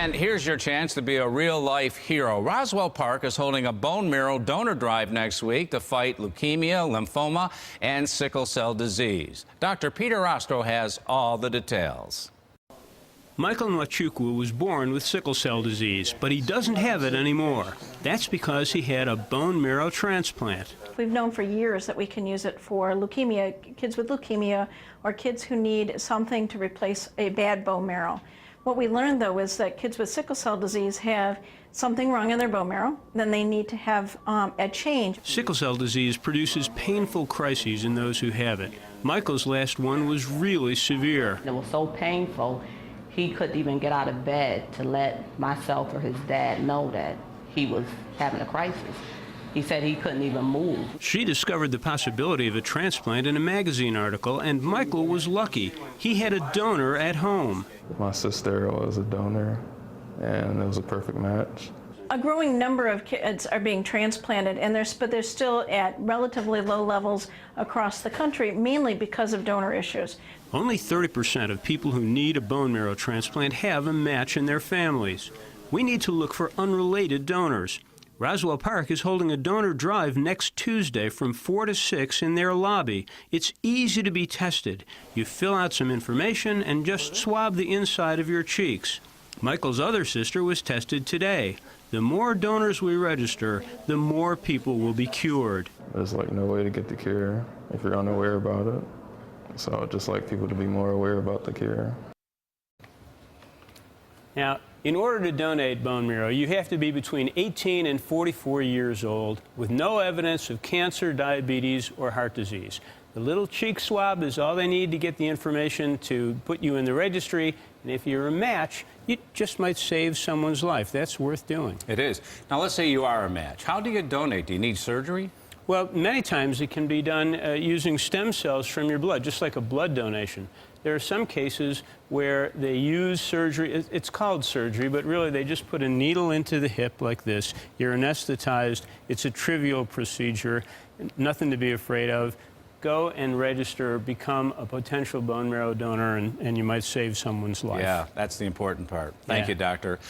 And here's your chance to be a real-life hero. Roswell Park is holding a bone marrow donor drive next week to fight leukemia, lymphoma, and sickle cell disease. Dr. Peter Rostro has all the details. Michael Nwachukwu was born with sickle cell disease, but he doesn't have it anymore. That's because he had a bone marrow transplant. We've known for years that we can use it for leukemia, kids with leukemia, or kids who need something to replace a bad bone marrow. What we learned, though, is that kids with sickle cell disease have something wrong in their bone marrow, then they need to have a change. Sickle cell disease produces painful crises in those who have it. Michael's last one was really severe. It was so painful, he couldn't even get out of bed to let myself or his dad know that he was having a crisis. He said he couldn't even move. She discovered the possibility of a transplant in a magazine article, and Michael was lucky. He had a donor at home. My sister was a donor, and it was a perfect match. A growing number of kids are being transplanted, but they're still at relatively low levels across the country, mainly because of donor issues. Only 30% of people who need a bone marrow transplant have a match in their families. We need to look for unrelated donors. Roswell Park is holding a donor drive next Tuesday from 4 to 6 in their lobby. It's easy to be tested. You fill out some information and just swab the inside of your cheeks. Michael's other sister was tested today. The more donors we register, the more people will be cured. There's no way to get the cure if you're unaware about it. So I'd just like people to be more aware about the cure. Now, in order to donate bone marrow, you have to be between 18 and 44 years old with no evidence of cancer, diabetes, or heart disease. The little cheek swab is all they need to get the information to put you in the registry, and if you're a match, you just might save someone's life. That's worth doing. It is. Now, let's say you are a match. How do you donate? Do you need surgery? Well, many times it can be done using stem cells from your blood, just like a blood donation. There are some cases where they use surgery. It's called surgery, but really they just put a needle into the hip like this. You're anesthetized. It's a trivial procedure, nothing to be afraid of. Go and register, become a potential bone marrow donor, and you might save someone's life. Yeah, that's the important part. Thank you, doctor.